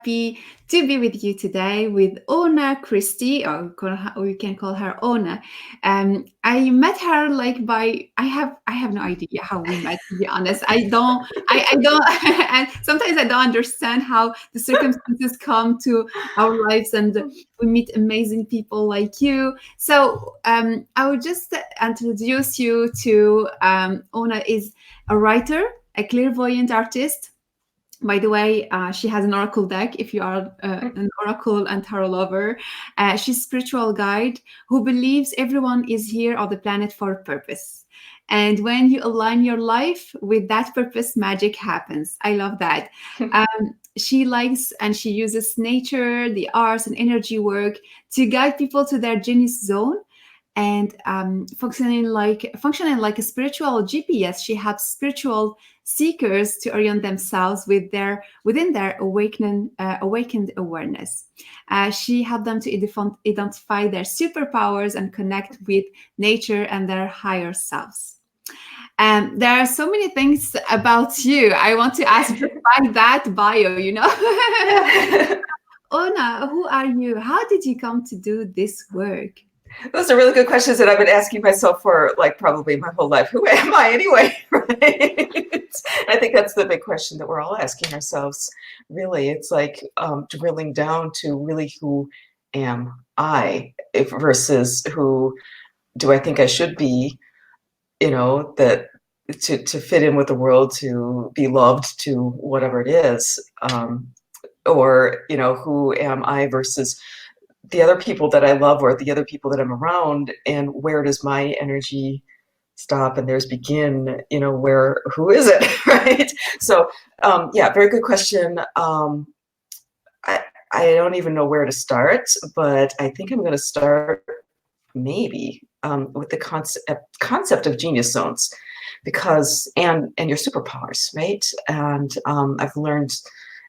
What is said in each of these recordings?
to be with you today with Ona Christie, or we can call her Ona. I met her like by I have no idea how we met. To be honest, I don't, and sometimes I don't understand how the circumstances come to our lives, and we meet amazing people like you. So I would just introduce you to Ona is a writer, a clairvoyant artist. By the way, she has an oracle deck. If you are an oracle and tarot lover, she's a spiritual guide who believes everyone is here on the planet for a purpose. And when you align your life with that purpose, magic happens. I love that. She likes and she uses nature, the arts, and energy work to guide people to their genius zone and functioning like a spiritual GPS. She helps spiritual seekers to orient themselves within their awakened awareness. She helped them to identify their superpowers and connect with nature and their higher selves. There are so many things about you. I want to ask just by that bio, Ona, who are you? How did you come to do this work? Those are really good questions that I've been asking myself for like probably my whole life. Who am I anyway? Right? I think that's the big question that we're all asking ourselves. Really, it's like drilling down to really who am I versus who do I think I should be, that to fit in with the world, to be loved, to whatever it is, or who am I versus the other people that I love or the other people that I'm around, and where does my energy stop and theirs begin? Who is it? Right? So yeah, very good question. I don't even know where to start, but I think I'm going to start maybe with the concept of genius zones, because and your superpowers, right? And I've learned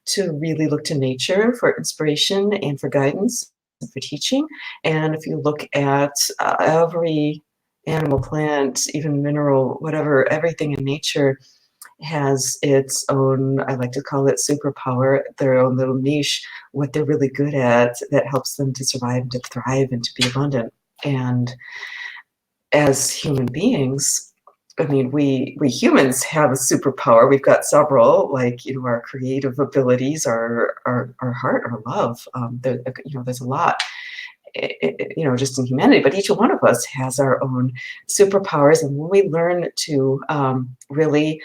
to really look to nature for inspiration and for guidance and for teaching. And if you look at every animal, plant, even mineral, whatever, everything in nature has its own, I like to call it superpower, their own little niche, what they're really good at that helps them to survive and to thrive and to be abundant. And as human beings, I mean, we humans have a superpower. We've got several, like, our creative abilities, our heart, our love. There's a lot, just in humanity, but each one of us has our own superpowers. And when we learn to really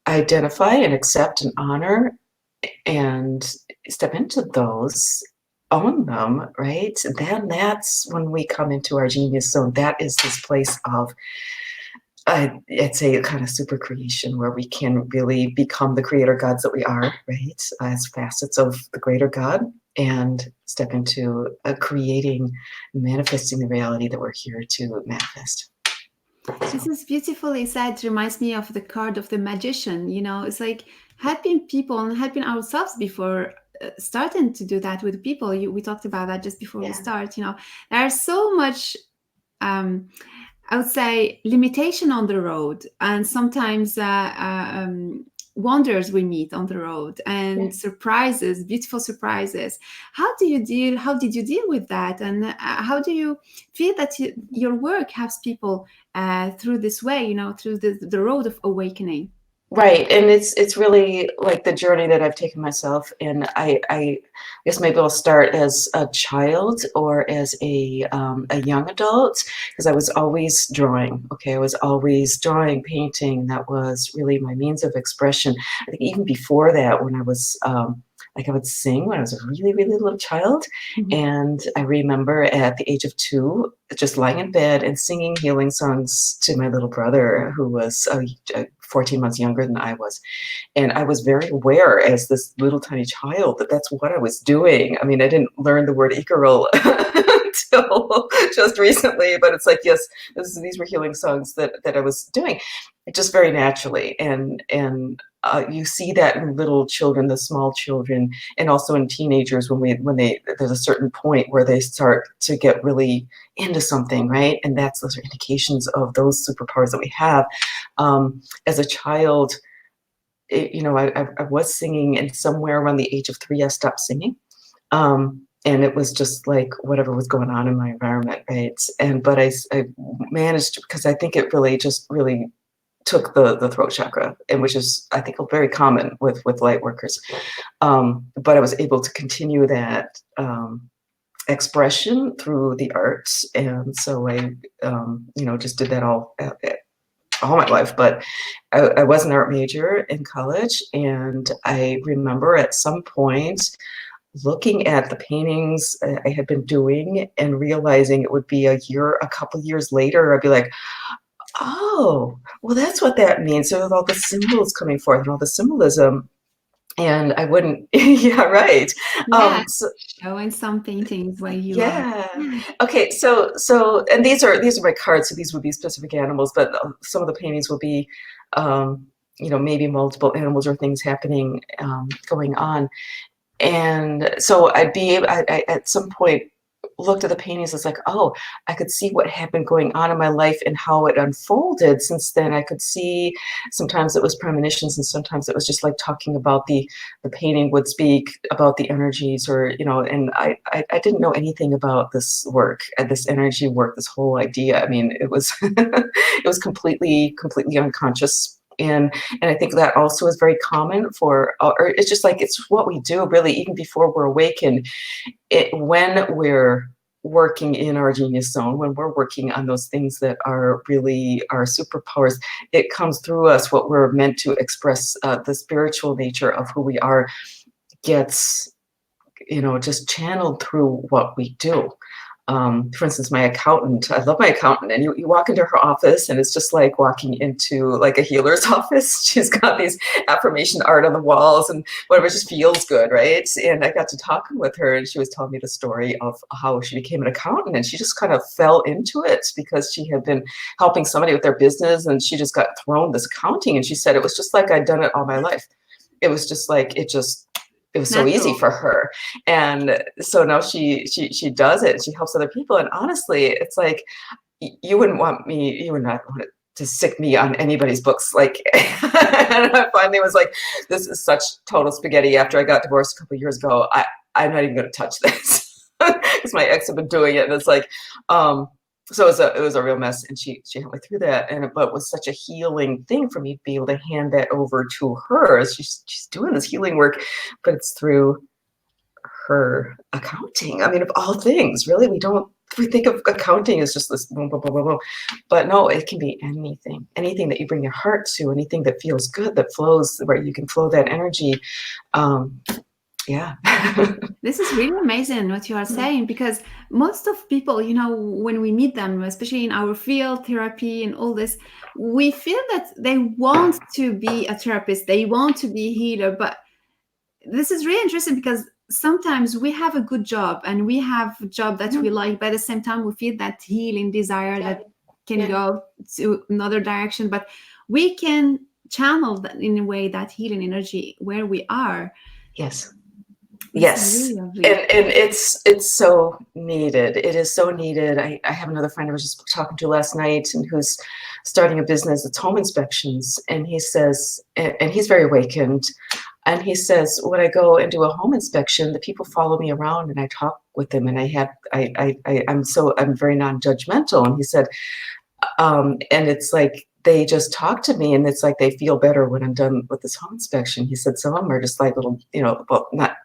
identify and accept and honor and step into those, own them, right? Then that's when we come into our genius zone. That is this place of, I'd say, a kind of super creation where we can really become the creator gods that we are, right? As facets of the greater God, and step into creating, manifesting the reality that we're here to manifest. This is beautifully said. Reminds me of the card of the magician. It's like helping people and helping ourselves before starting to do that with people. We talked about that just before we start. There's so much, I would say, limitation on the road, and sometimes wonders we meet on the road, and surprises, beautiful surprises. How did you deal with that, and how do you feel that your work helps people through this way, through the road of awakening? Right, and it's really like the journey that I've taken myself, and I guess maybe I'll start as a child or as a young adult, because I was always drawing. Okay, I was always drawing, painting. That was really my means of expression. I think even before that, when I was like, I would sing when I was a really, really little child. Mm-hmm. And I remember at the age of 2, just lying in bed and singing healing songs to my little brother, who was 14 months younger than I was. And I was very aware as this little tiny child that that's what I was doing. I mean, I didn't learn the word Ikaral until just recently, but it's like, yes, these were healing songs that I was doing just very naturally. And you see that in little children, the small children, and also in teenagers when there's a certain point where they start to get really into something, right? And those are indications of those superpowers that we have. As a child, I was singing, and somewhere around the age of 3, I stopped singing. And it was just like whatever was going on in my environment, right? But I managed, because I think it really took the throat chakra, and which is, I think, very common with light workers. But I was able to continue that expression through the arts, and so I, just did that all my life. But I was an art major in college, and I remember at some point looking at the paintings I had been doing and realizing it would be a couple years later, I'd be like, oh, well, that's what that means. So with all the symbols coming forth and all the symbolism, and I wouldn't, yeah, right. Yeah, So, showing some paintings where you are. yeah. Yeah. Okay. And these are my cards. So these would be specific animals, but some of the paintings will be, maybe multiple animals or things happening, going on. And so I at some point looked at the paintings. It's like, oh, I could see what had been going on in my life and how it unfolded since then. I could see sometimes it was premonitions, and sometimes it was just like talking about the painting would speak about the energies, or, and I didn't know anything about this work, this energy work, this whole idea. I mean, it was it was completely unconscious. And I think that also is very common or it's just like, it's what we do really, even before we're awakened. When we're working in our genius zone, when we're working on those things that are really our superpowers, it comes through us. What we're meant to express, the spiritual nature of who we are, gets, just channeled through what we do. For instance, my accountant, I love my accountant, and you walk into her office and it's just like walking into like a healer's office. She's got these affirmation art on the walls and whatever, it just feels good, right? And I got to talking with her, and she was telling me the story of how she became an accountant, and she just kind of fell into it because she had been helping somebody with their business, and she just got thrown this accounting, and she said it was just like I'd done it all my life. It was just like, it was so easy Natural. for her. And so now she does it. She helps other people. And honestly, it's like, you would not want to sick me on anybody's books. Like, and I finally was like, this is such total spaghetti. After I got divorced a couple of years ago, I'm not even going to touch this, because my ex had been doing it. And it's like, so it was a real mess, and she helped me through that, but it was such a healing thing for me to be able to hand that over to her. She's doing this healing work, but it's through her accounting. I mean, of all things, really, we think of accounting as just this boom, boom, boom, boom, boom. But no, it can be anything that you bring your heart to, anything that feels good, that flows, where you can flow that energy. Yeah. This is really amazing what you are saying, because most of people, when we meet them, especially in our field, therapy and all this, we feel that they want to be a therapist, they want to be a healer. But this is really interesting, because sometimes we have a good job and we have a job that we like, but at the same time we feel that healing desire that can go to another direction, but we can channel that in a way, that healing energy where we are. Yes. This Yes. is really lovely. And it's so needed. It is so needed. I have another friend I was just talking to last night, and who's starting a business that's home inspections. And he says, and he's very awakened, and he says, when I go and do a home inspection, the people follow me around and I talk with them, and I'm very non-judgmental. And he said, and it's like, they just talk to me, and it's like they feel better when I'm done with this home inspection. He said some of them are just like little, well, not,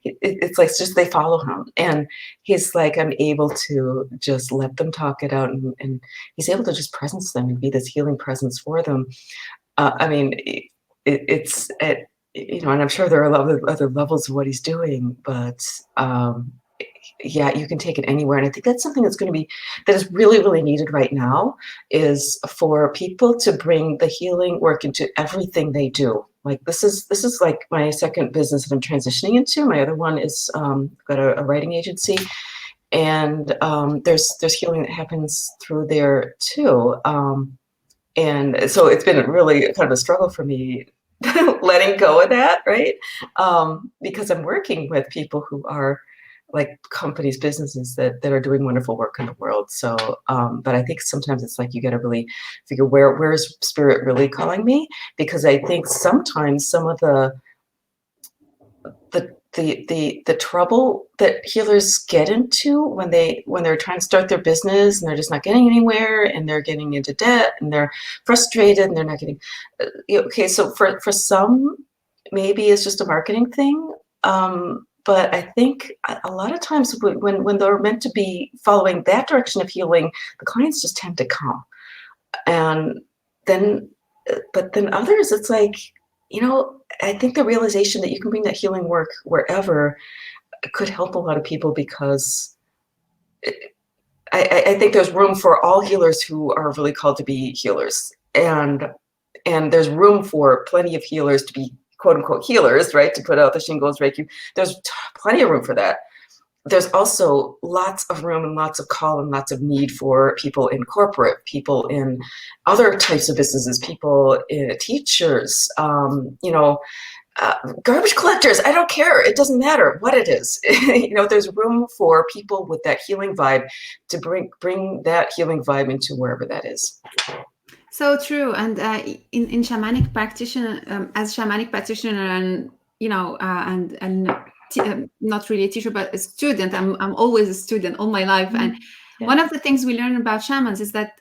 it's like just they follow him. And he's like, I'm able to just let them talk it out, and he's able to just presence them and be this healing presence for them. I mean, it's at, and I'm sure there are a lot of other levels of what he's doing, but yeah, you can take it anywhere. And I think that's something that is really, really needed right now, is for people to bring the healing work into everything they do. Like, this is like my second business that I'm transitioning into. My other one is, got a writing agency, and there's healing that happens through there too. And so it's been really kind of a struggle for me letting go of that, right? Because I'm working with people who are like companies, businesses that are doing wonderful work in the world. So, but I think sometimes it's like you got to really figure where is spirit really calling me, because I think sometimes some of the trouble that healers get into when they're trying to start their business and they're just not getting anywhere, and they're getting into debt and they're frustrated and they're not getting okay. So for some, maybe it's just a marketing thing. But I think a lot of times when they're meant to be following that direction of healing, the clients just tend to come. And then, but then others, it's like, I think the realization that you can bring that healing work wherever could help a lot of people, because I think there's room for all healers who are really called to be healers. And there's room for plenty of healers to be quote unquote healers, right? To put out the shingles, Reiki. There's plenty of room for that. There's also lots of room and lots of call and lots of need for people in corporate, people in other types of businesses, people in teachers, garbage collectors. I don't care. It doesn't matter what it is. There's room for people with that healing vibe to bring that healing vibe into wherever that is. So true. And in shamanic practitioner, as shamanic practitioner, and not really a teacher, but a student. I'm always a student all my life. And one of the things we learn about shamans is that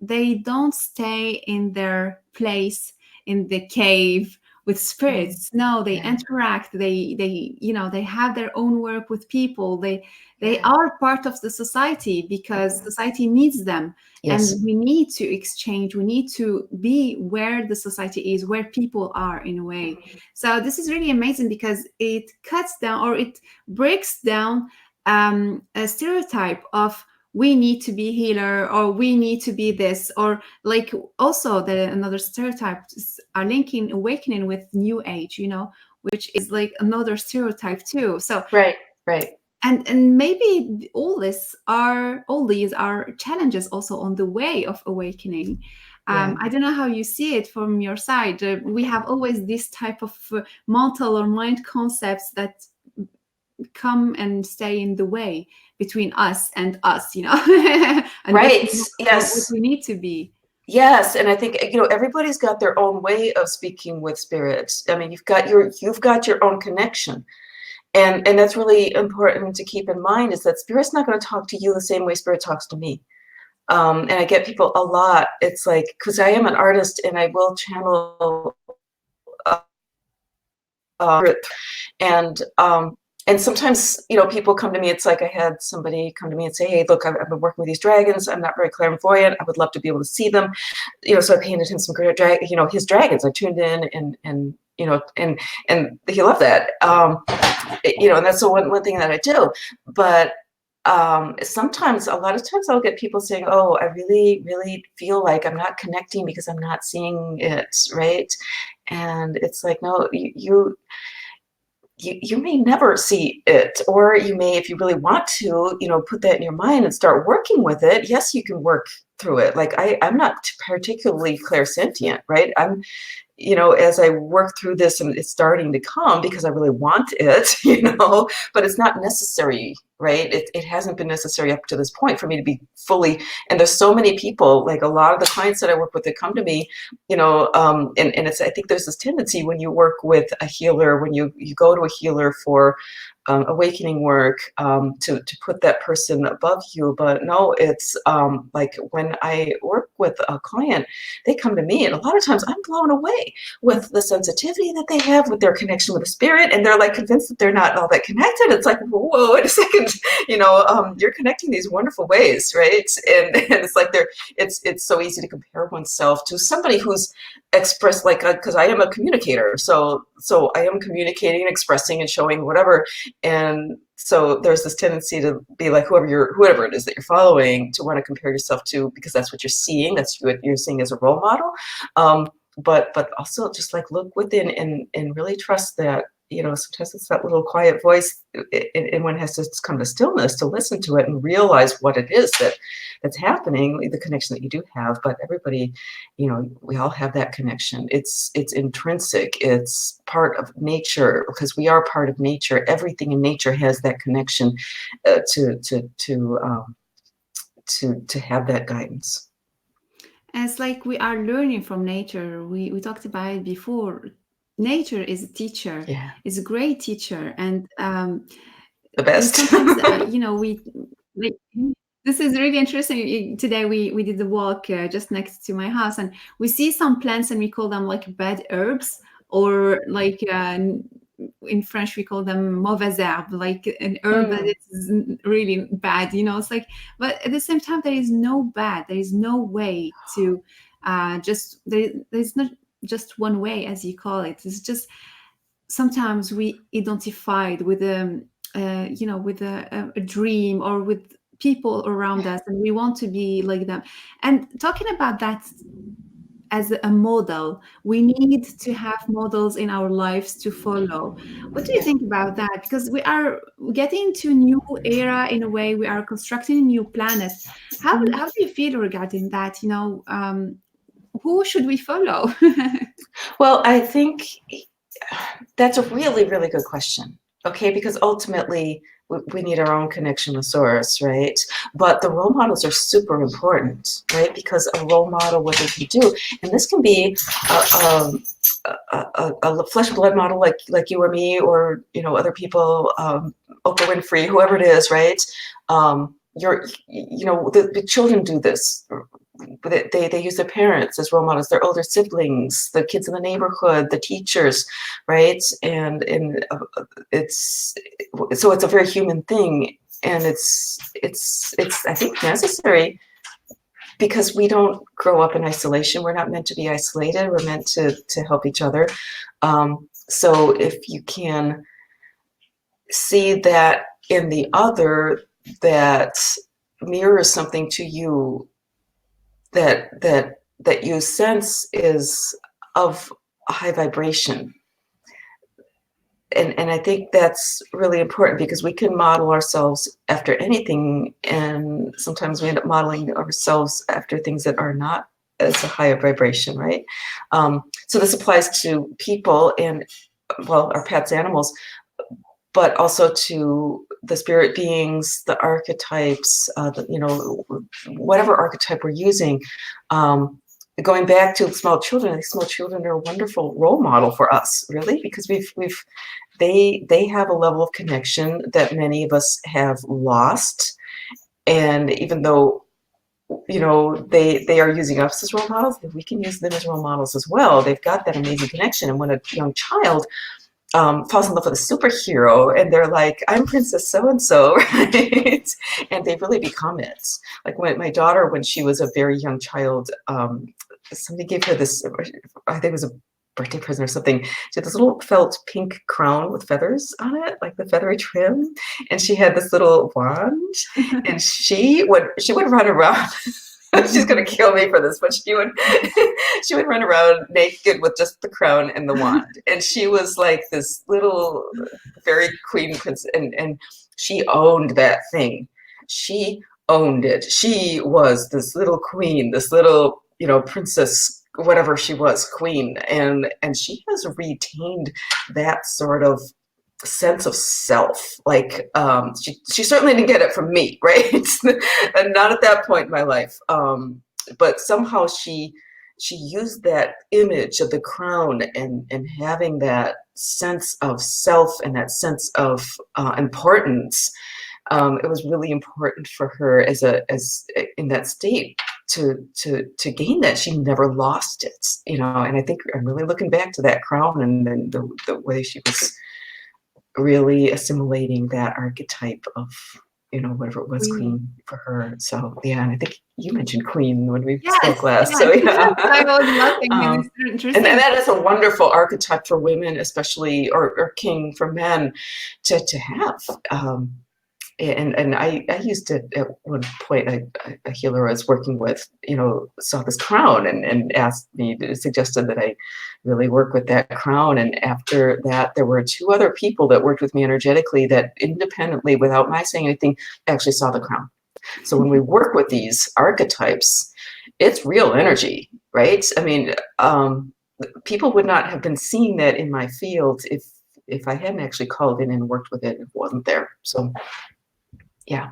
they don't stay in their place in the cave with spirits. No, they interact. They have their own work with people. They are part of the society because society needs them. Yes. And we need to exchange. We need to be where the society is, where people are, in a way. So this is really amazing because it cuts down, or it breaks down a stereotype of we need to be healer, or we need to be this, or like also another stereotypes are linking awakening with new age, which is like another stereotype too. So right. And maybe all these are challenges also on the way of awakening. I don't know how you see it from your side. We have always this type of mental or mind concepts that come and stay in the way between us and us, and right. Yes, what we need to be. Yes, and I think everybody's got their own way of speaking with spirits. I mean, you've got your own connection, and that's really important to keep in mind, is that spirit's not going to talk to you the same way spirit talks to me. And I get people a lot. It's like, because I am an artist and I will channel and sometimes, people come to me. It's like I had somebody come to me and say, hey, look, I've been working with these dragons. I'm not very clairvoyant. I would love to be able to see them. So I painted him some great his dragons. I tuned in and he loved that. And that's the one thing that I do. But sometimes, a lot of times I'll get people saying, oh, I really, really feel like I'm not connecting because I'm not seeing it, right? And it's like, no, you may never see it, or you may, if you really want to, put that in your mind and start working with it. Yes, you can work through it. Like I'm not particularly clairsentient, right? I'm, as I work through this, and it's starting to come because I really want it, but it's not necessary, right? It hasn't been necessary up to this point for me to be fully, and there's so many people, like a lot of the clients that I work with that come to me, and it's, I think there's this tendency when you work with a healer, when you go to a healer for awakening work, to put that person above you. But no, it's like when I work with a client, they come to me, and a lot of times I'm blown away with the sensitivity that they have with their connection with the spirit, and they're like convinced that they're not all that connected. It's like, whoa, wait a second, you're connecting these wonderful ways, right? And it's like it's so easy to compare oneself to somebody who's expressed, like, because I am a communicator, so I am communicating and expressing and showing whatever. And so there's this tendency to be like whoever it is that you're following, to want to compare yourself to, because that's what you're seeing, that's what you're seeing as a role model. But also just like look within and really trust that sometimes it's that little quiet voice, and one has to come to stillness to listen to it and realize what it is that's happening, the connection that you do have. But everybody, we all have that connection. It's intrinsic. It's part of nature, because we are part of nature. Everything in nature has that connection to have that guidance. And it's like we are learning from nature. We talked about it before. Nature is a teacher. Yeah. Is a great teacher, and The best. sometimes this is really interesting. Today we did the walk just next to my house, and we see some plants, and we call them like bad herbs, or like in French we call them mauvaises herbes, like an herb that is really bad. It's like, but at the same time there is no bad. There is no way to there's not just one way, as you call it. It's just sometimes we identified with with a dream, or with people around us, and we want to be like them. And talking about that as a model, we need to have models in our lives to follow. What do you think about that? Because we are getting to a new era, in a way. We are constructing a new planet. How do you feel regarding that? Who should we follow? Well, I think that's a really, really good question. Okay, because ultimately we need our own connection with source, right? But the role models are super important, right? Because a role model, what they can do, and this can be a flesh and blood model, like you or me, or other people, Oprah Winfrey, whoever it is, right? The children do this. They use their parents as role models, their older siblings, the kids in the neighborhood, the teachers, right? And it's a very human thing, and it's I think necessary, because we don't grow up in isolation. We're not meant to be isolated. We're meant to help each other. So if you can see that in the other, that mirrors something to you, that you sense is of a high vibration. And I think that's really important, because we can model ourselves after anything, and sometimes we end up modeling ourselves after things that are not as a higher vibration, right? So this applies to people, and our pets, animals, but also to the spirit beings, the archetypes, whatever archetype we're using. Going back to small children, I think small children are a wonderful role model for us, really, because they have a level of connection that many of us have lost. And even though, they are using us as role models, we can use them as role models as well. They've got that amazing connection. And when a young child falls in love with a superhero, and they're like, I'm Princess so-and-so, right? And they really become it. Like my daughter, when she was a very young child, somebody gave her this, I think it was a birthday present or something. She had this little felt pink crown with feathers on it, like the feathery trim. And she had this little wand, and she would run around. She's gonna kill me for this, but she would run around naked with just the crown and the wand, and she was like this little fairy queen princess, and she owned that thing. She owned it. She was this little queen, this little princess, whatever she was, queen, and she has retained that sort of sense of self. Like she certainly didn't get it from me, right? And not at that point in my life, but somehow she used that image of the crown and having that sense of self and that sense of importance. It was really important for her as in that state to gain that. She never lost it, and I think I'm really looking back to that crown, and then the way she was really assimilating that archetype of whatever it was, queen for her. So yeah, and I think you mentioned queen when we spoke last. So yeah, I was laughing. It's interesting. And that is a wonderful archetype for women, especially, or king for men to have. and I used to at one point, a healer I was working with, saw this crown and asked me, suggested that I really work with that crown. And after that, there were two other people that worked with me energetically that independently, without my saying anything, actually saw the crown. So when we work with these archetypes, it's real energy, right? I mean, people would not have been seeing that in my field if I hadn't actually called in and worked with it, it wasn't there. So yeah.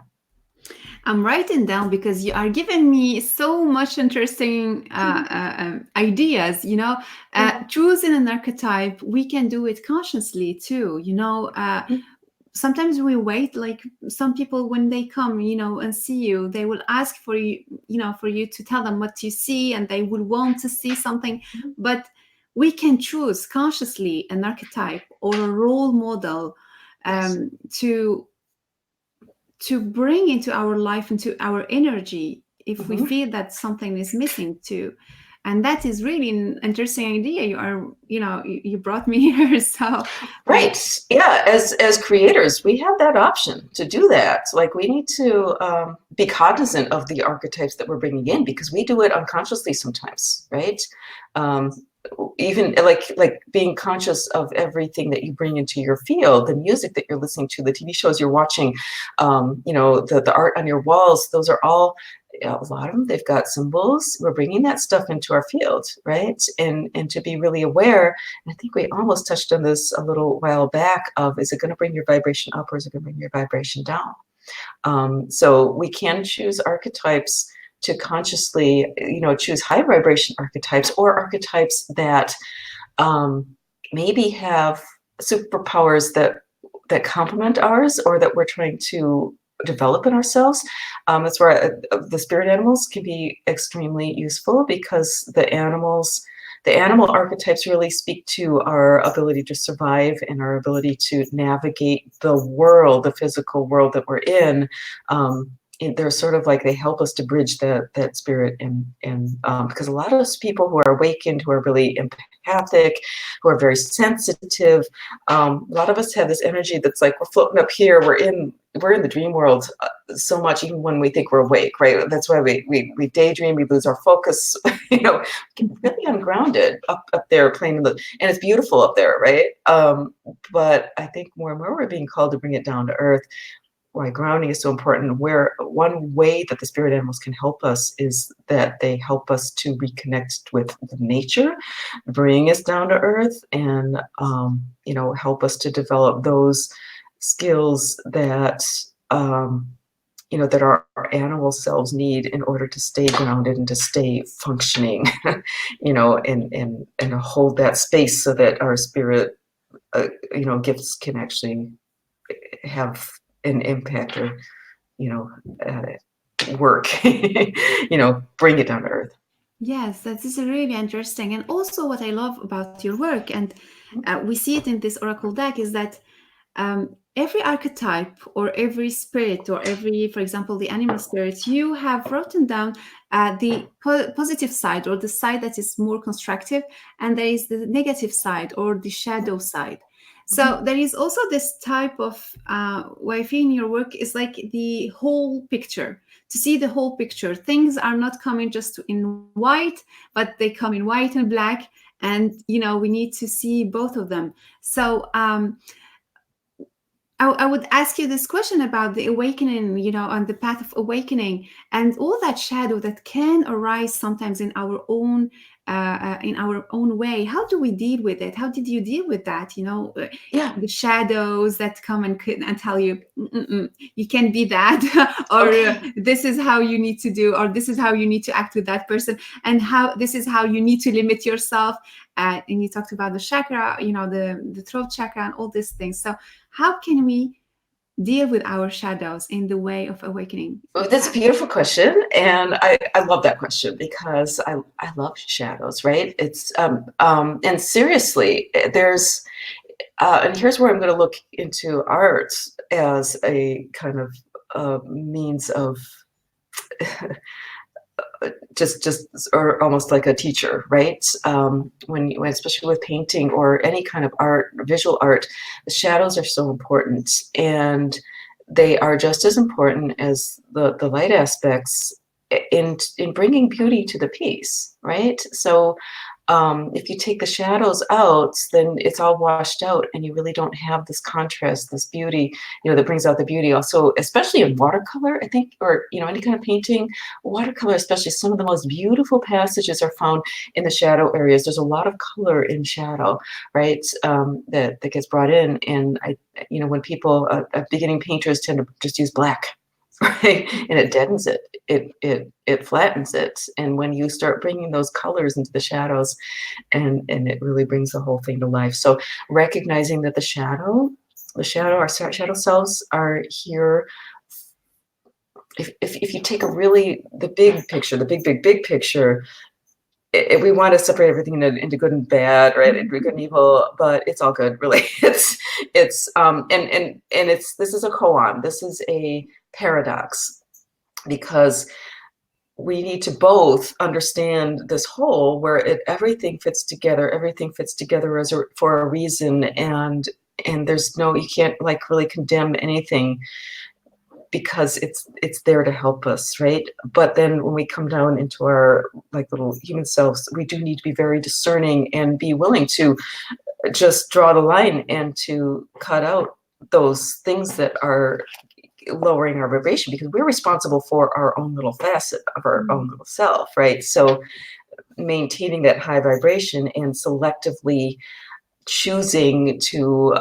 I'm writing down because you are giving me so much interesting ideas. Choosing an archetype, we can do it consciously too. Sometimes we wait, like some people, when they come, and see you, they will ask for you, for you to tell them what you see, and they will want to see something. But we can choose consciously an archetype or a role model to bring into our life, into our energy, if we feel that something is missing too. And that is really an interesting idea. You brought me here. So right. Yeah. As creators, we have that option to do that. Like, we need to be cognizant of the archetypes that we're bringing in, because we do it unconsciously sometimes, right? Even like being conscious of everything that you bring into your field, the music that you're listening to, the TV shows you're watching, the art on your walls, those are all, a lot of them, they've got symbols. We're bringing that stuff into our field, right? And to be really aware, and I think we almost touched on this a little while back, of, is it going to bring your vibration up, or is it going to bring your vibration down? So we can choose archetypes to consciously, choose high vibration archetypes, or archetypes that maybe have superpowers that complement ours, or that we're trying to develop in ourselves. That's where the spirit animals can be extremely useful, because the animal archetypes really speak to our ability to survive and our ability to navigate the world, the physical world that we're in. They're sort of like, they help us to bridge that spirit, and because a lot of those people who are awakened, who are really empathic, who are very sensitive, a lot of us have this energy that's like, we're floating up here, we're in the dream world so much, even when we think we're awake, right? That's why we daydream, we lose our focus, get really ungrounded up there playing and it's beautiful up there, right? But I think more and more we're being called to bring it down to earth. Why grounding is so important, where one way that the spirit animals can help us is that they help us to reconnect with nature, bring us down to earth, and help us to develop those skills that that our animal selves need in order to stay grounded and to stay functioning, and hold that space, so that our spirit gifts can actually have an impact, or work, bring it down to earth. Yes, that is really interesting. And also, what I love about your work, and we see it in this oracle deck, is that every archetype, or every spirit, or every, for example, the animal spirit, you have written down the positive side, or the side that is more constructive, and there is the negative side, or the shadow side. So there is also this type of way I feel in your work is like the whole picture, to see the whole picture. Things are not coming just in white, but they come in white and black, and we need to see both of them. So I would ask you this question about the awakening, on the path of awakening, and all that shadow that can arise sometimes in our own way. How do we deal with it? How did you deal with that? Yeah. The shadows that come and tell you, you can't be that, or this is how you need to do, or this is how you need to act with that person, and this is how you need to limit yourself. And you talked about the chakra, the throat chakra, and all these things. So how can we deal with our shadows in the way of awakening? Well, that's a beautiful question, and I love that question, because I love shadows, right? It's and seriously, there's and here's where I'm going to look into art as a kind of means of just or almost like a teacher, right? When especially with painting or any kind of art, visual art, the shadows are so important. And they are just as important as the light aspects in bringing beauty to the piece, right? So if you take the shadows out, then it's all washed out, and you really don't have this contrast, this beauty, that brings out the beauty. Also, especially in watercolor, I think, or any kind of painting, watercolor, especially, some of the most beautiful passages are found in the shadow areas. There's a lot of color in shadow, right? That gets brought in, and when people, beginning painters, tend to just use black. Right, and it deadens it. It flattens it, and when you start bringing those colors into the shadows, and it really brings the whole thing to life. So recognizing that our shadow selves are here. If you take the big picture, the big picture, we want to separate everything into good and bad, right? Into good and evil, but it's all good, really. This is a koan. This is a paradox, because we need to both understand this whole where everything fits together. Everything fits together for a reason, and there's you can't really condemn anything, because it's there to help us, right? But then when we come down into our little human selves, we do need to be very discerning and be willing to just draw the line and to cut out those things that are lowering our vibration, because we're responsible for our own little facet of our own little self, right? So maintaining that high vibration and selectively choosing to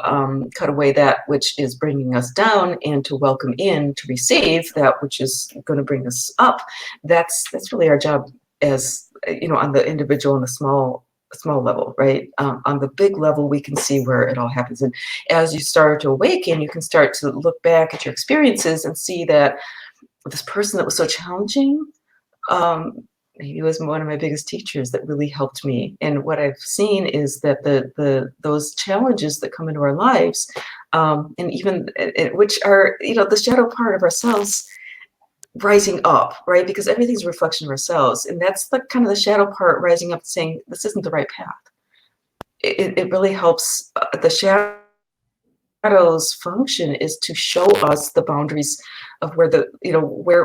cut away that which is bringing us down, and to welcome in, to receive that which is going to bring us up. That's really our job, as on the individual and the small level, right? On the big level, we can see where it all happens, and as you start to awaken, you can start to look back at your experiences and see that this person that was so challenging, he was one of my biggest teachers that really helped me. And what I've seen is that those challenges that come into our lives, and even which are the shadow part of ourselves rising up, right? Because everything's a reflection of ourselves, and that's the kind of the shadow part rising up, saying this isn't the right path. It really helps. The shadow's function is to show us the boundaries of where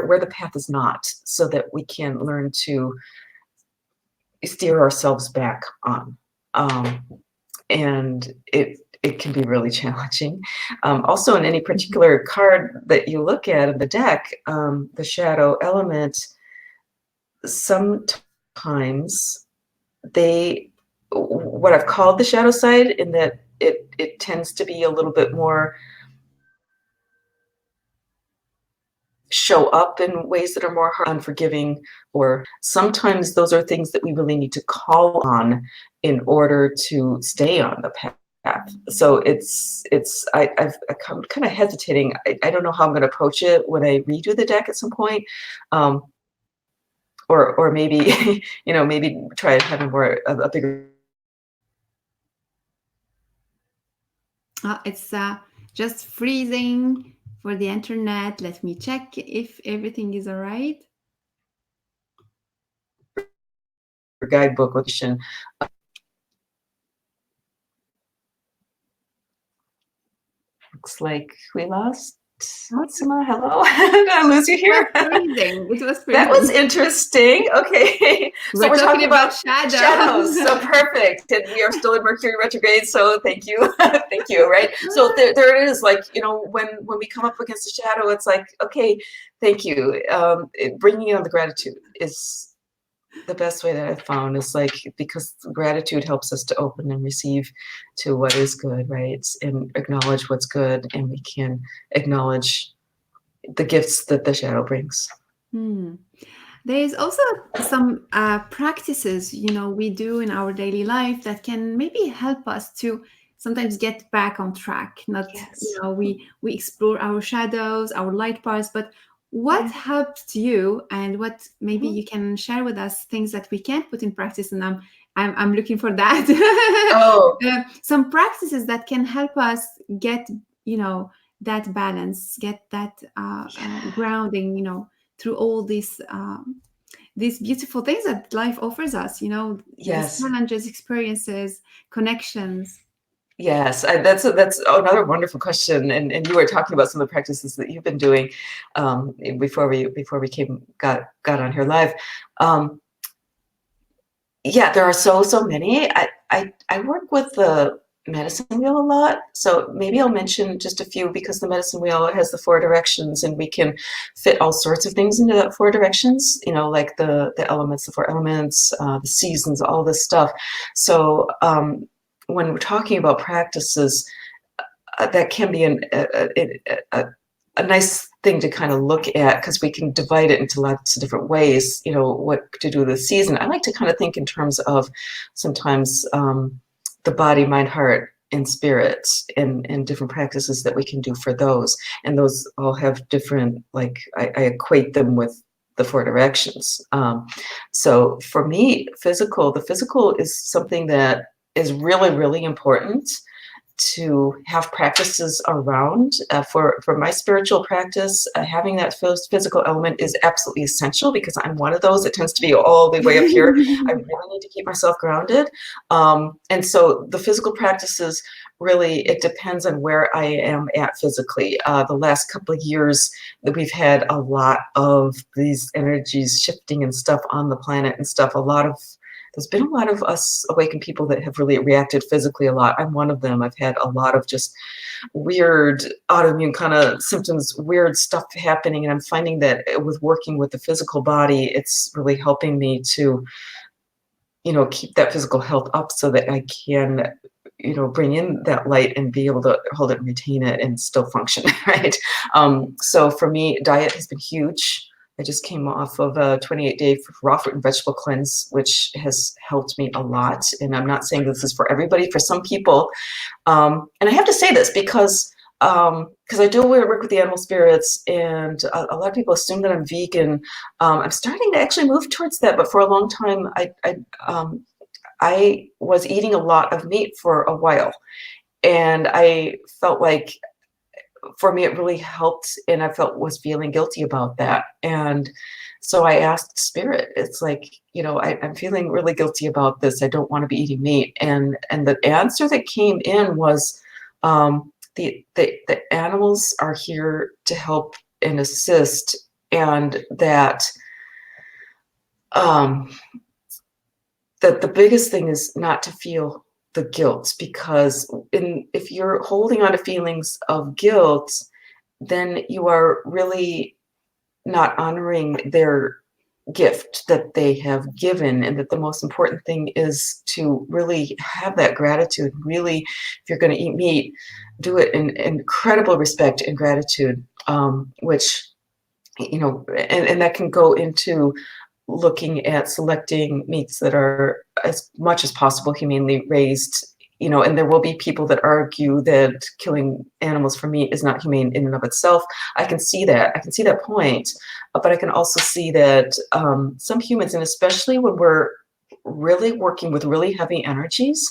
where the path is not, so that we can learn to steer ourselves back on. And it can be really challenging. Also, in any particular card that you look at in the deck, the shadow element, sometimes what I've called the shadow side, in that it tends to be a little bit more show up in ways that are more unforgiving, or sometimes those are things that we really need to call on in order to stay on the path. So I'm kind of hesitating. I don't know how I'm going to approach it when I redo the deck at some point, or maybe maybe try having a bigger. It's just freezing for the internet. Let me check if everything is all right. Guidebook with looks like we lost Sima. Hello. Did I lose you here? It was freezing. That was interesting. Okay. So we're talking about shadows. So perfect. And we are still in Mercury retrograde. So thank you. Thank you. Right. So there it is. When we come up against a shadow, it's like, okay, thank you. Bringing on the gratitude is the best way that I've found, is because gratitude helps us to open and receive to what is good, right? And acknowledge what's good, and we can acknowledge the gifts that the shadow brings. There is also some practices, we do in our daily life that can maybe help us to sometimes get back on track. Not, we explore our shadows, our light parts, but what helped you, and what maybe you can share with us, things that we can put in practice, and I'm looking for that. Some practices that can help us get that balance, get that grounding, through all these beautiful things that life offers us, these challenges, experiences, connections. Yes, that's another wonderful question, and you were talking about some of the practices that you've been doing before we got on here live. Um, yeah, there are so many. I work with the medicine wheel a lot, so maybe I'll mention just a few because the medicine wheel has the four directions, and we can fit all sorts of things into that four directions. You know, like the elements, the four elements, the seasons, all this stuff. So when we're talking about practices, that can be a nice thing to kind of look at because we can divide it into lots of different ways, you know, what to do this season. I like to kind of think in terms of sometimes the body, mind, heart, and spirit, and different practices that we can do for those. And those all have different, like, I equate them with the four directions. So for me, the physical is something that is really, really important to have practices around. For my spiritual practice, having that physical element is absolutely essential because I'm one of those that tends to be all the way up here. I really need to keep myself grounded. And so the physical practices, really, it depends on where I am at physically. The last couple of years that we've had a lot of these energies shifting and stuff on the planet and stuff, there's been a lot of us awakened people that have really reacted physically a lot. I'm one of them. I've had a lot of just weird autoimmune kind of symptoms, weird stuff happening. And I'm finding that with working with the physical body, it's really helping me to, you know, keep that physical health up so that I can, you know, bring in that light and be able to hold it and retain it and still function, right? So for me, diet has been huge. I just came off of a 28-day raw fruit and vegetable cleanse, which has helped me a lot. And I'm not saying this is for everybody. For some people, and I have to say this because I do work with the animal spirits, and a lot of people assume that I'm vegan. I'm starting to actually move towards that, but for a long time, I was eating a lot of meat for a while, and I felt like for me, it really helped, and I was feeling guilty about that. And so I asked Spirit, it's like, you know, I'm feeling really guilty about this. I don't want to be eating meat. And the answer that came in was the animals are here to help and assist, and um, that the biggest thing is not to feel the guilt, because if you're holding on to feelings of guilt, then you are really not honoring their gift that they have given, and that the most important thing is to really have that gratitude. Really, if you're going to eat meat, do it in incredible respect and gratitude, which, you know, and that can go into looking at selecting meats that are as much as possible humanely raised, you know, and there will be people that argue that killing animals for meat is not humane in and of itself. I can see that. I can see that point, but I can also see that some humans, and especially when we're really working with really heavy energies,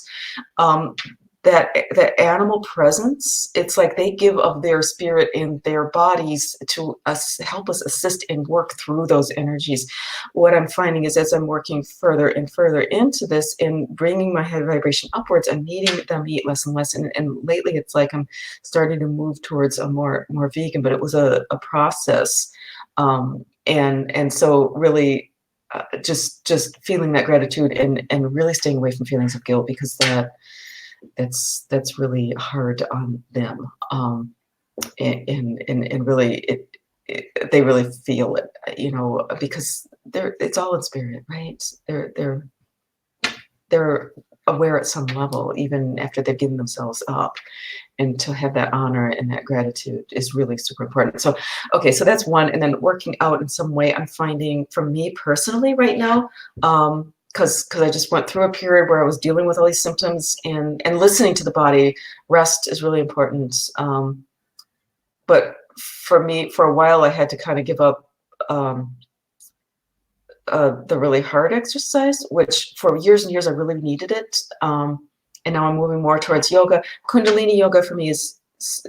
that animal presence, it's like they give of their spirit and their bodies to us, help us assist and work through those energies. What I'm finding is, as I'm working further and further into this and bringing my head vibration upwards, I'm needing them eat less and less. And lately it's like I'm starting to move towards a more vegan, but it was a process. And so really just feeling that gratitude and really staying away from feelings of guilt, because that's really hard on them, and really they really feel it, you know, because it's all in spirit, right? They're aware at some level, even after they've given themselves up, and to have that honor and that gratitude is really super important. So okay, so that's one. And then working out in some way, I'm finding, for me personally right now, because I just went through a period where I was dealing with all these symptoms, and listening to the body. Rest is really important. But for me, for a while, I had to kind of give up the really hard exercise, which for years and years I really needed it. And now I'm moving more towards yoga. Kundalini yoga for me is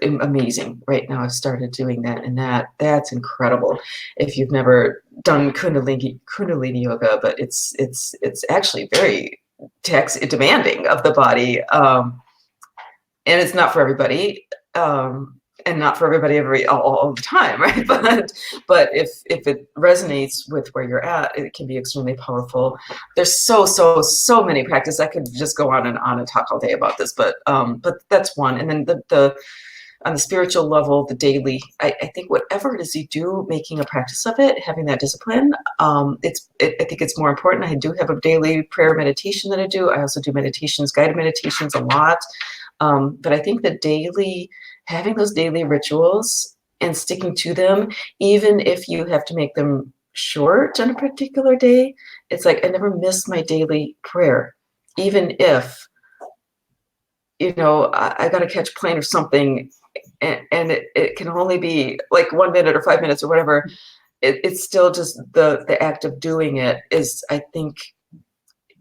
amazing right now. I've started doing that, and that's incredible. If you've never done Kundalini yoga, but it's actually very demanding of the body. and it's not for everybody. And not for everybody all the time, right? But if it resonates with where you're at, it can be extremely powerful. There's so many practices. I could just go on and talk all day about this, but that's one. And then the on the spiritual level, the daily, I think whatever it is you do, making a practice of it, having that discipline, I think it's more important. I do have a daily prayer meditation that I do. I also do meditations, guided meditations a lot. But I think that having those daily rituals and sticking to them, even if you have to make them short on a particular day, it's like I never miss my daily prayer, even if, I got to catch a plane or something, and it can only be like 1 minute or 5 minutes or whatever. It's still just the act of doing it is, I think,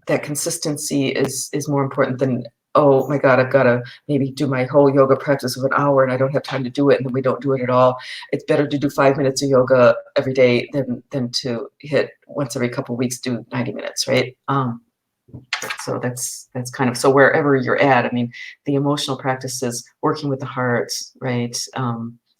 that consistency is more important than, oh my God, I've got to maybe do my whole yoga practice of an hour and I don't have time to do it, and then we don't do it at all. It's better to do 5 minutes of yoga every day than to hit once every couple of weeks, do 90 minutes, right? So that's kind of, so wherever you're at, I mean, the emotional practices, working with the heart, right?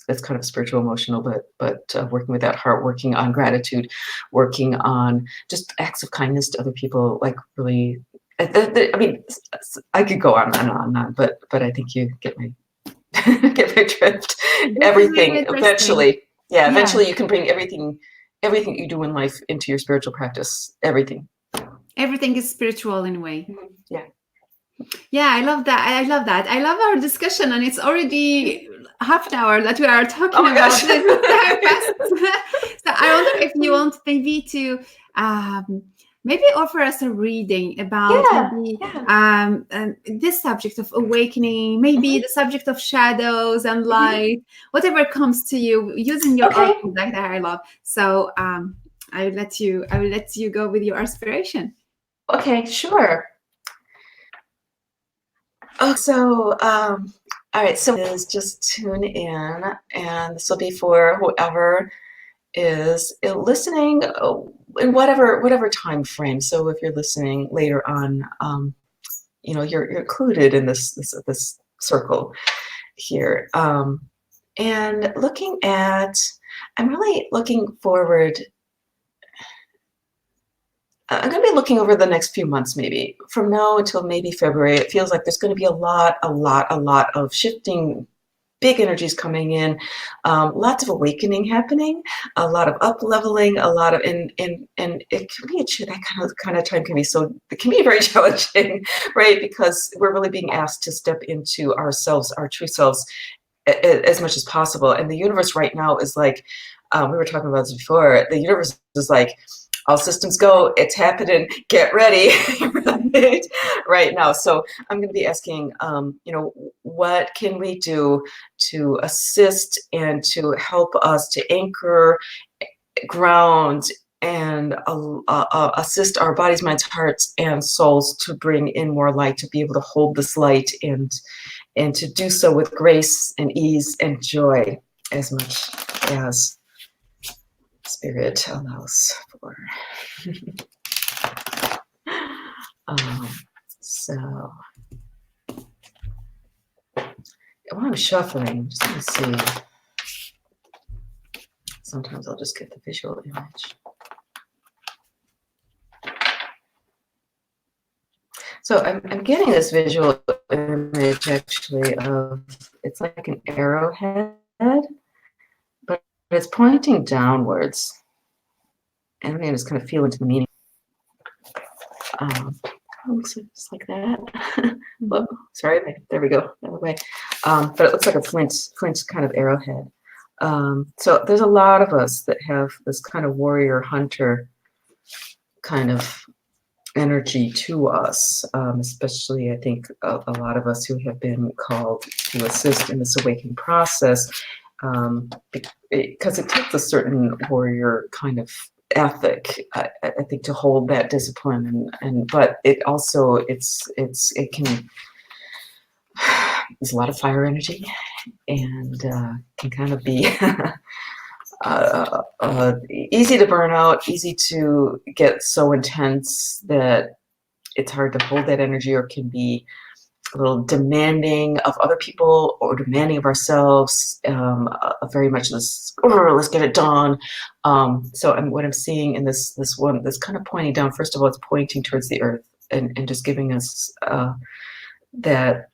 That's kind of spiritual emotional, but working with that heart, working on gratitude, working on just acts of kindness to other people, like really, I mean, I could go on and on, but I think you get my get my drift. This is Everything really interesting. eventually, Yeah. eventually you can bring everything you do in life into your spiritual practice. Everything Everything is spiritual in a way. Yeah. Yeah, I love that. I love that. I love our discussion, and it's already half an hour that we are talking my about gosh. this. So I wonder if you want maybe to maybe offer us a reading about maybe this subject of awakening, maybe the subject of shadows and light, whatever comes to you, using your art that I love. So I will let you go with your inspiration. Okay, sure. Oh, so all right, so is just tune in, and this will be for whoever is listening in whatever time frame. So if you're listening later on, you're included in this circle here, and I'm really looking forward. I'm going to be looking over the next few months, maybe from now until maybe February. It feels like there's going to be a lot of shifting, big energies coming in, lots of awakening happening, a lot of up leveling, a lot of, and it can be that kind of time can be very challenging, right? Because we're really being asked to step into ourselves, our true selves, as much as possible. And the universe right now is like, we were talking about this before. The universe is like, all systems go, it's happening, get ready right now. So I'm going to be asking, what can we do to assist and to help us to anchor, ground, and assist our bodies, minds, hearts, and souls to bring in more light, to be able to hold this light and to do so with grace and ease and joy, as much as Spirit allows for. So while I'm shuffling, just going to see. Sometimes I'll just get the visual image. So I'm getting this visual image actually of, it's like an arrowhead, but it's pointing downwards. And I'm going to just kind of feel into the meaning. Looks just like that. Whoa, sorry, there we go. That way. But it looks like a flint kind of arrowhead. So there's a lot of us that have this kind of warrior hunter kind of energy to us, especially I think a lot of us who have been called to assist in this awakening process, because it takes a certain warrior kind of ethic, I think, to hold that discipline, but it also it can, there's a lot of fire energy, and can kind of be easy to burn out, easy to get so intense that it's hard to hold that energy, or can be a little demanding of other people or demanding of ourselves, very much this, "Oh, let's get it done." So what I'm seeing in this one, that's kind of pointing down, first of all, it's pointing towards the earth and just giving us that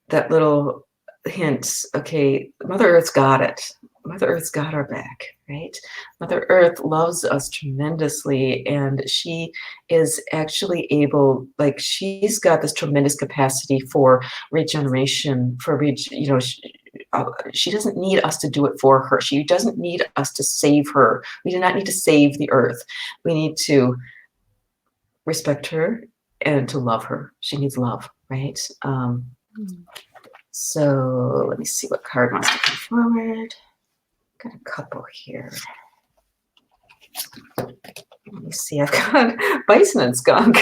little hint. Okay, Mother Earth's got it. Mother Earth's got our back, right? Mother Earth loves us tremendously, and she is actually able, like, she's got this tremendous capacity for regeneration, she doesn't need us to do it for her. She doesn't need us to save her. We do not need to save the earth. We need to respect her and to love her. She needs love, right? So let me see what card wants to come forward. Got a couple here. Let me see. I've got Bison and Skunk.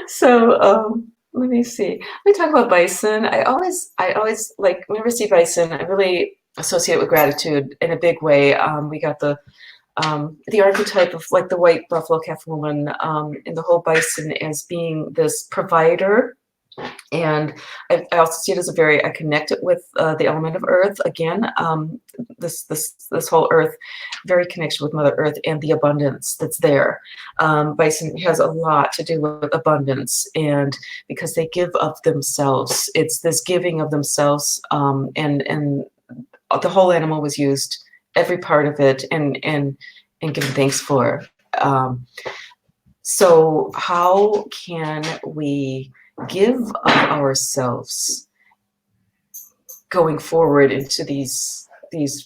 So let me see. Let me talk about Bison. I always like, whenever I see Bison, I really associate it with gratitude in a big way. We got the archetype of, like, the white buffalo calf woman, and the whole Bison as being this provider. And I also see it as I connect it with the element of earth again. This whole earth, very connection with Mother Earth and the abundance that's there. Bison has a lot to do with abundance, and because they give of themselves, it's this giving of themselves, and the whole animal was used, every part of it, and given thanks for. So how can we give of ourselves going forward into these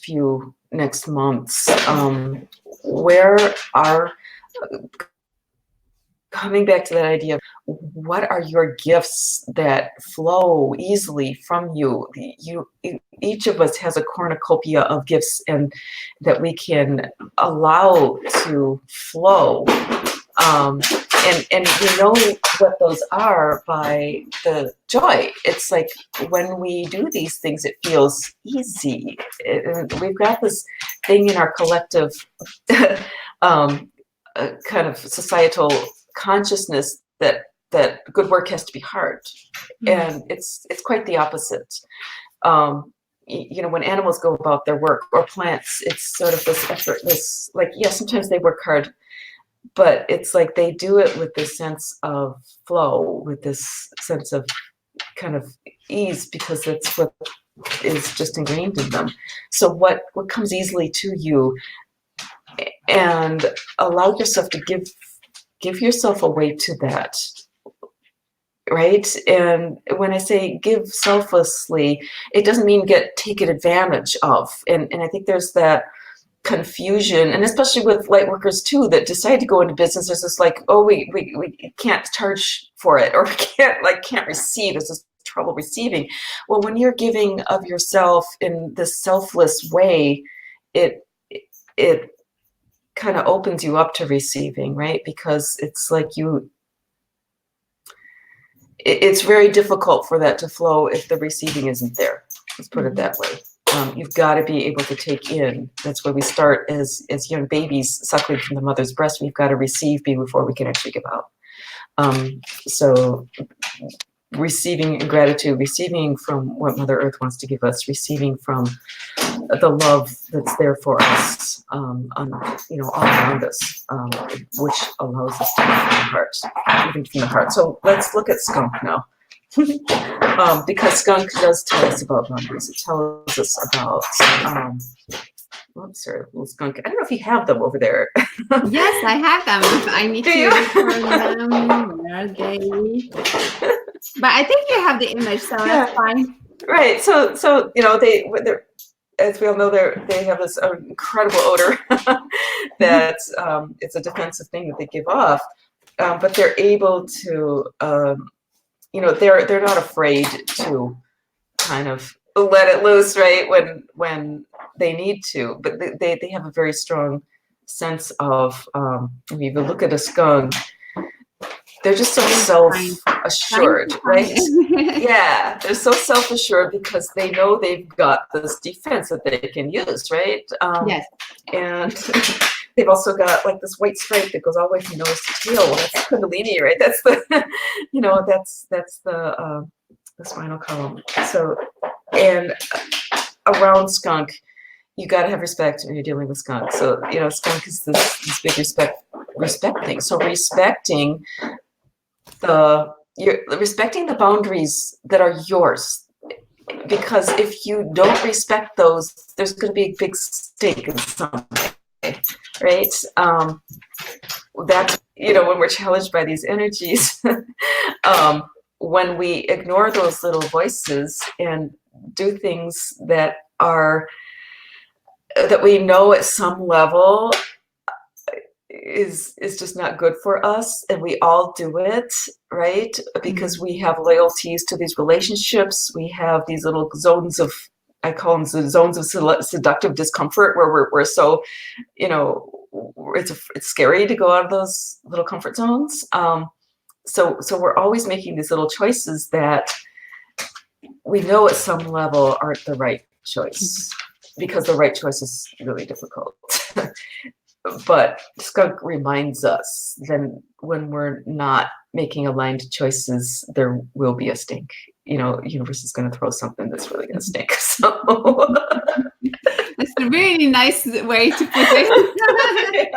few next months? Where are, coming back to that idea of, what are your gifts that flow easily from you? Each of us has a cornucopia of gifts, and that we can allow to flow. And we know what those are by the joy. It's like, when we do these things, it feels easy. We've got this thing in our collective kind of societal consciousness that good work has to be hard. And it's quite the opposite. When animals go about their work, or plants, it's sort of this effortless, like, yeah, sometimes they work hard, but it's like they do it with this sense of flow, with this sense of kind of ease, because that's what is just ingrained in them. So what comes easily to you, and allow yourself to give yourself away to that, right? And when I say give selflessly, it doesn't mean get taken advantage of. And I think there's that confusion, and especially with light workers too, that decide to go into business. There's this like, oh, we can't charge for it, or can't receive. There's this trouble receiving. Well, when you're giving of yourself in this selfless way, it kind of opens you up to receiving, right? Because it's like it's very difficult for that to flow if the receiving isn't there. Let's put it that way. You've got to be able to take in. That's where we start as young babies, suckling from the mother's breast. We've got to receive before we can actually give out. So receiving in gratitude, receiving from what Mother Earth wants to give us, receiving from the love that's there for us, all around us, which allows us to give from the heart, even from the heart. So let's look at skunk now. Because skunk does tell us about boundaries. It tells us about, little skunk. I don't know if you have them over there. Yes, I have them. I need to look for them. Where are they? But I think you have the image, so that's fine. Right. So they're, as we all know, they have this incredible odor that it's a defensive thing that they give off, but they're able to. They're not afraid to kind of let it loose, right, when they need to, but they have a very strong sense of, if you look at a skunk, they're just so self-assured, right? Yeah, they're so self-assured because they know they've got this defense that they can use, right? Yes. And they've also got like this white stripe that goes all the way from nose to tail. Well, that's Kundalini, right? That's the, that's the spinal column. So, and around skunk, you got to have respect when you're dealing with skunk. So, skunk is this big respect thing. So respecting respecting the boundaries that are yours, because if you don't respect those, there's going to be a big stink in some way, right? That, when we're challenged by these energies, when we ignore those little voices and do things that we know at some level is just not good for us, and we all do it, right? Because we have loyalties to these relationships. We have these little zones of, I call them the zones of seductive discomfort, where we're so, it's scary to go out of those little comfort zones. So we're always making these little choices that we know at some level aren't the right choice, because the right choice is really difficult. But skunk reminds us then when we're not making aligned choices, there will be a stink. Universe is going to throw something that's really going to stink. So that's a really nice way to put it.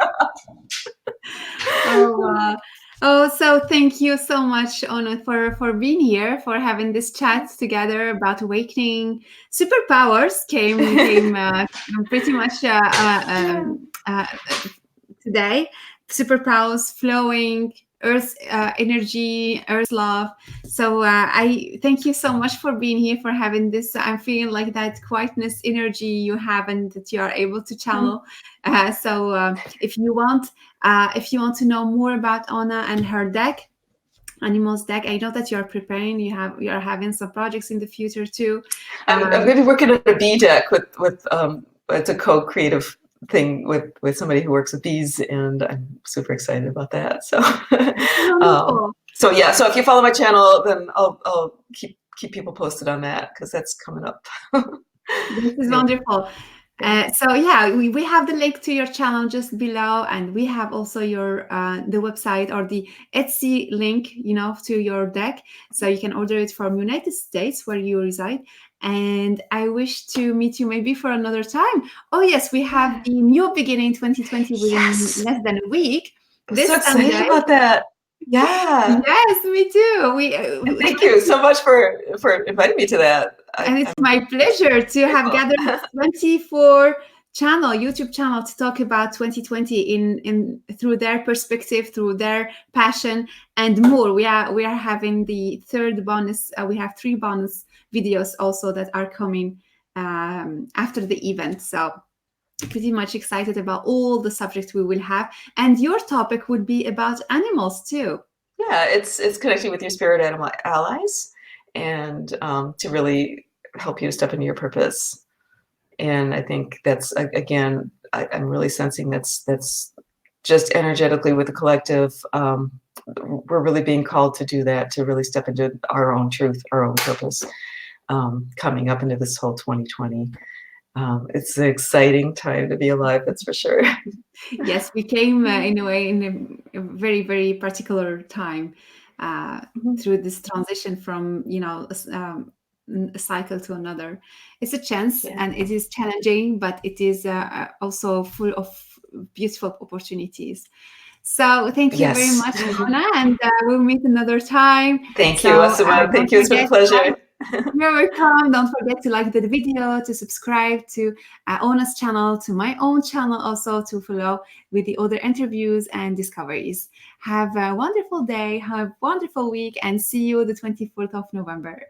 So thank you so much, Ona, for being here, for having this chat together about awakening. Superpowers came pretty much today. Superpowers flowing, Earth energy, Earth love. So I thank you so much for being here, for having this. I'm feeling like that quietness energy you have and that you are able to channel. So if you want to know more about Ona and her deck, Animals deck, I know that you are preparing. You are having some projects in the future too. I'm going to be working on a bee deck with it's a co-creative thing with somebody who works with bees, and I'm super excited about that. So, so if you follow my channel, then I'll keep people posted on that, because that's coming up. This is wonderful. So we have the link to your channel just below, and we have also your the website or the Etsy link, to your deck, so you can order it from United States where you reside. And I wish to meet you maybe for another time. Oh yes, we have the New Beginning 2020 within less than a week. This I'm so excited Sunday. About that. Yeah. Yes, me too. Thank you so much for inviting me to that. And it's my pleasure to have gathered 24 YouTube channel to talk about 2020 in through their perspective, through their passion, and more. We are having the third bonus. We have 3 bonus videos also that are coming after the event. So pretty much excited about all the subjects we will have, and your topic would be about animals too. Yeah, it's connecting with your spirit animal allies, and to really help you to step into your purpose. And I think that's, again, I'm really sensing that's just energetically with the collective. We're really being called to do that, to really step into our own truth, our own purpose, coming up into this whole 2020. It's an exciting time to be alive, that's for sure. Yes, we came in a way in a very, very particular time through this transition from, a cycle to another. It's a chance, and it is challenging, but it is also full of beautiful opportunities. So thank you very much, Ona, and we'll meet another time. Thank you, Asuma. Thank you. It's been a pleasure. You're welcome. Don't forget to like the video, to subscribe to Ona's channel, to my own channel also, to follow with the other interviews and discoveries. Have a wonderful day, have a wonderful week, and see you the 24th of November.